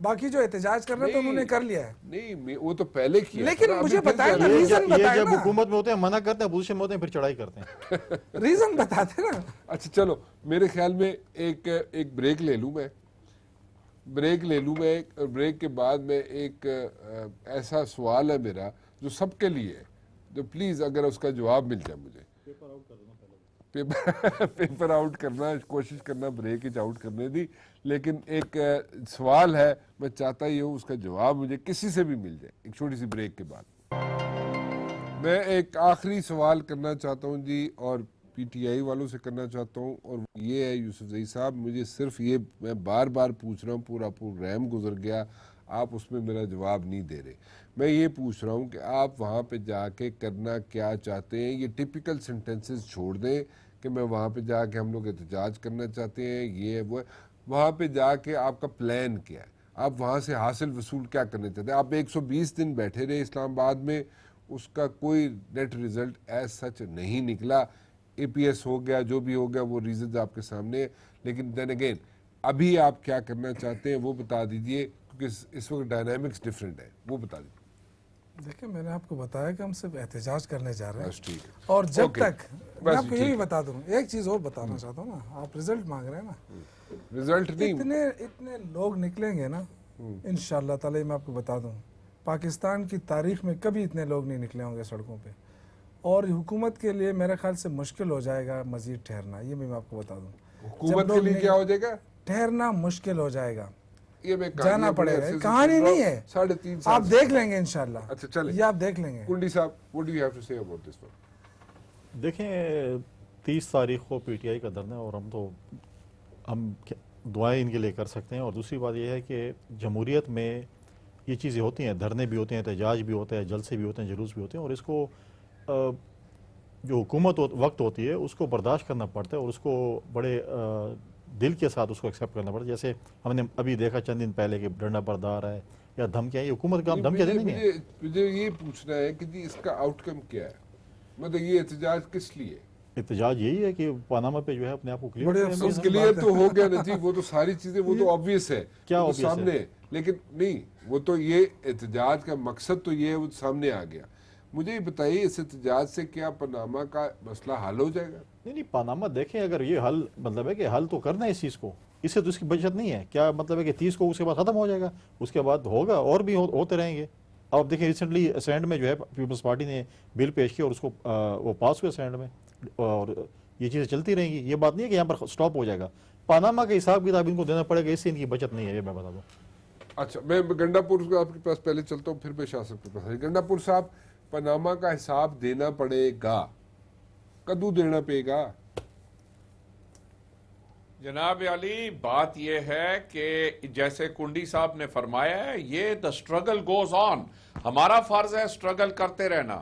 S2: باقی جو احتجاج کرنا تو انہوں نے کر لیا ہے،
S1: نہیں وہ تو پہلے کیا تھا
S2: لیکن
S1: نا، ابھی
S2: مجھے
S1: پھر
S2: بتائیں نا،
S1: جانا-
S2: ریزن
S4: یہ
S2: بتائیں
S4: جب
S2: نا،
S4: حکومت میں ہوتے ہیں منع کرتے ہیں، اپوزیشن میں ہوتے ہیں پھر چڑھائی کرتے ہیں۔
S2: ریزن بتاتے نا۔
S1: اچھا چلو میرے خیال میں ایک بریک لے لوں میں، بریک کے بعد میں ایک ایسا سوال ہے میرا جو سب کے لیے ہے، جو پلیز اگر اس کا جواب مل جائے مجھے۔ پیپر آؤٹ کرنا, کوشش کرنا بریک اچ آؤٹ کرنے دی, لیکن ایک سوال ہے, میں چاہتا ہی ہوں اس کا جواب مجھے کسی سے بھی مل جائے ایک چھوٹی سی بریک کے بعد. میں ایک آخری سوال کرنا چاہتا ہوں جی, اور پی ٹی آئی والوں سے کرنا چاہتا ہوں, اور یہ ہے یوسف زئی صاحب, مجھے صرف یہ میں بار بار پوچھ رہا ہوں, پورا پروگرام گزر گیا آپ اس میں میرا جواب نہیں دے رہے. میں یہ پوچھ رہا ہوں کہ آپ وہاں پہ جا کے کرنا کیا چاہتے ہیں؟ یہ ٹپیکل سینٹنسز چھوڑ دیں کہ میں وہاں پہ جا کے ہم لوگ احتجاج کرنا چاہتے ہیں, یہ وہ. وہاں پہ جا کے آپ کا پلان کیا ہے؟ آپ وہاں سے حاصل وصول کیا کرنا چاہتے ہیں؟ آپ 120 دن بیٹھے رہے اسلام آباد میں, اس کا کوئی نیٹ ریزلٹ ایز سچ نہیں نکلا. اے پی ایس ہو گیا, جو بھی ہو گیا, وہ ریزنز آپ کے سامنے ہیں. لیکن دین اگین ابھی آپ کیا کرنا چاہتے ہیں وہ بتا دیجئے, کیونکہ اس وقت ڈائنامکس ڈیفرنٹ ہے, وہ بتا دیجیے.
S2: دیکھیں میں نے آپ کو بتایا کہ ہم صرف احتجاج کرنے جا رہے
S1: بس
S2: ہیں,
S1: ٹھیک ہے.
S2: اور جب
S1: اوکے.
S2: تک میں
S1: بس
S2: آپ کو
S1: ٹھیک
S2: یہی
S1: ہے.
S2: بتا دوں, ایک چیز اور بتانا چاہتا ہوں نا, آپ رزلٹ مانگ رہے ہیں نا,
S1: رزلٹ نہیں,
S2: اتنے لوگ نکلیں گے نا انشاءاللہ تعالی, میں آپ کو بتا دوں پاکستان کی تاریخ میں کبھی اتنے لوگ نہیں نکلے ہوں گے سڑکوں پہ, اور حکومت کے لیے میرے خیال سے مشکل ہو جائے گا مزید ٹھہرنا, یہ بھی میں آپ کو بتا دوں.
S1: حکومت کے لیے کیا ہو جائے گا؟
S2: ٹھہرنا مشکل ہو جائے گا,
S1: یہ میں
S2: جانا پڑے گا. کہانی نہیں ہے,
S1: 3.5 سال
S2: آپ دیکھ لیں گے انشاءاللہ.
S1: اچھا چلیں,
S2: یہ آپ دیکھ لیں گے.
S1: کنڈی صاحب what do you have to say about this one?
S4: دیکھیں 30 تاریخ کو پی ٹی آئی کا دھرنا ہے, اور ہم دعائیں ان کے لیے کر سکتے ہیں. اور دوسری بات یہ ہے کہ جمہوریت میں یہ چیزیں ہوتی ہیں, دھرنے بھی ہوتے ہیں, احتجاج بھی ہوتے ہیں, جلسے بھی ہوتے ہیں, جلوس بھی ہوتے ہیں, اور اس کو جو حکومت وقت ہوتی ہے اس کو برداشت کرنا پڑتا ہے, اور اس کو بڑے دل کے ساتھ اس کو ایکسیپٹ کرنا پڑتا ہے. جیسے ہم نے ابھی دیکھا چند دن پہلے کہ ڈنڈا بردار ہے یا دھمکیاں, یہ حکومت کا دھمکیاں دینے نہیں ہے.
S1: مجھے یہ پوچھنا ہے کہ جی اس کا آؤٹ کم کیا ہے, مطلب یہ احتجاج کس لیے؟
S4: احتجاج یہی ہے کہ پاناما پہ جو ہے اپنے آپ کو
S2: بڑے
S4: کلیئر
S2: افسوس کی
S1: کلیئر
S2: بات
S1: تو ہو گیا نا جی, وہ تو ساری چیزیں وہ تو آبویس ہے,
S4: کیا
S1: وہ تو
S4: obvious ہے؟
S1: سامنے ہے. لیکن نہیں, وہ تو یہ احتجاج کا مقصد تو یہ ہے, وہ سامنے آ گیا. مجھے یہ بتائیے اس احتجاج سے کیا پاناما کا مسئلہ حل ہو جائے گا؟
S4: نہیں پاناما دیکھیں, اگر یہ حل مطلب ہے کہ حل تو کرنا ہے اس چیز کو, اس سے تو اس کی بچت نہیں ہے. کیا مطلب ہے کہ 30 کو اس کے بعد ختم ہو جائے گا, اس کے بعد ہوگا اور بھی ہوتے رہیں گے. اب دیکھیں ریسنٹلی اسینڈ میں جو ہے پیپلز پارٹی نے بل پیش کیا اور اس کو وہ پاس ہوئے اسینڈ میں, اور یہ چیزیں چلتی رہیں گی. یہ بات نہیں ہے کہ یہاں پر سٹاپ ہو جائے گا. پاناما کا حساب کتاب ان کو دینا پڑے گا, اس سے ان کی بچت نہیں ہے, یہ میں بتا دوں.
S1: اچھا, میں گنڈا پور آپ کے پاس پہلے چلتا ہوں, پھر میں شاہ صاحب کے پاس. گنڈا پور صاحب, پاناما کا حساب دینا پڑے گا, کدو دینا پڑے گا؟
S5: جناب علی, بات یہ ہے کہ جیسے کنڈی صاحب نے فرمایا ہے, یہ the struggle goes on. ہمارا فرض ہے اسٹرگل کرتے رہنا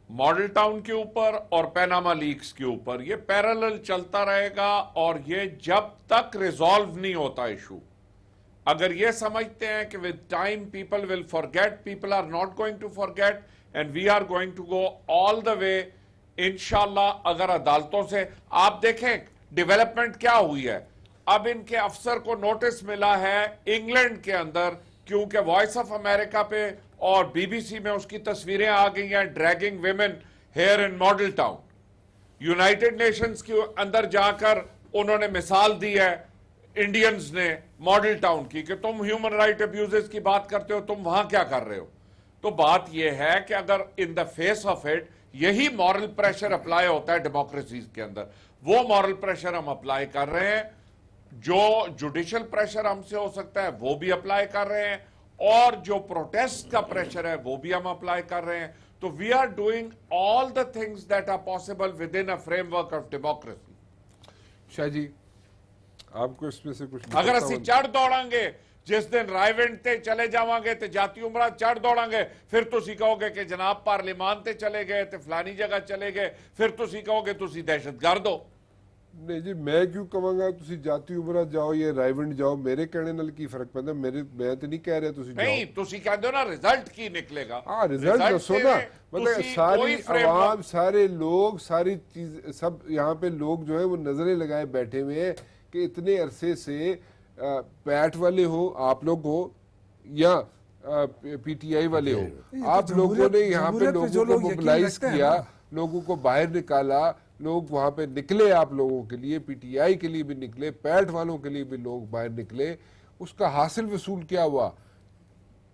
S5: ماڈل ٹاؤن کے اوپر اور پیناما لیکس کے اوپر. یہ پیرالل چلتا رہے گا, اور یہ جب تک ریزالو نہیں ہوتا ایشو. اگر یہ سمجھتے ہیں کہ with time people will forget, people are not going to forget, and we are going to go all the way انشاءاللہ. اگر عدالتوں سے آپ دیکھیں ڈیولپمنٹ کیا ہوئی ہے, اب ان کے افسر کو نوٹس ملا ہے انگلینڈ کے اندر, کیونکہ وائس آف امریکہ پہ اور بی بی سی میں اس کی تصویریں آ گئی ہیں, dragging women here in model town. United nations کے اندر جا کر انہوں نے مثال دی ہے انڈینز نے ماڈل ٹاؤن کی, کہ تم ہیومن رائٹ ابیوزز کی بات کرتے ہو, تم وہاں کیا کر رہے ہو. تو بات یہ ہے کہ اگر ان دا فیس آف اٹ یہی مورل پریشر اپلائی ہوتا ہے ڈیموکریسیز کے اندر, وہ مورل پریشر ہم اپلائی کر رہے ہیں. جو جوڈیشل پریشر ہم سے ہو سکتا ہے وہ بھی اپلائی کر رہے ہیں, اور جو پروٹیسٹ کا پریشر ہے وہ بھی ہم اپلائی کر رہے ہیں. تو we are doing all the things that are possible within a framework of democracy.
S1: Shah ji, آپ کو اس میں سے کچھ
S5: اگر اسی چڑھ دوڑاں گے, جس دن رائیونڈ تے چلے جاواں گے تے جاتی عمرہ چڑھ دوڑاں گے, پھر تسی کہو گے کہ جناب پارلیمان تے چلے گئے تے فلانی جگہ چلے گئے, پھر تسی کہو گے تسی دہشت گرد ہو.
S1: نہیں جی, میں کیوں کہوں گا تسی جاتی عمرہ جاؤ یا رائیونڈ جاؤ, میرے کہنے نال کی فرق پیندا, میں تو نہیں کہہ رہا تسی جاؤ.
S5: نہیں تسی کہندے ہو نا رزلٹ کی نکلے گا.
S1: ہاں رزلٹ دسو نا, مطلب ساری عوام, سارے لوگ, ساری چیز, سب یہاں پہ لوگ جو ہیں وہ نظریں لگائے بیٹھے ہوئے ہیں کہ اتنے عرصے سے پیٹ والے ہو, آپ لوگ ہو یا پی ٹی آئی والے ہو, آپ لوگوں نے یہاں پہ لوگوں کو موبلائز کیا, لوگوں کو باہر نکالا, لوگ وہاں پہ نکلے, آپ لوگوں کے لیے, پی ٹی آئی کے لیے بھی نکلے, پیٹ والوں کے لیے بھی لوگ باہر نکلے. اس کا حاصل وصول کیا ہوا؟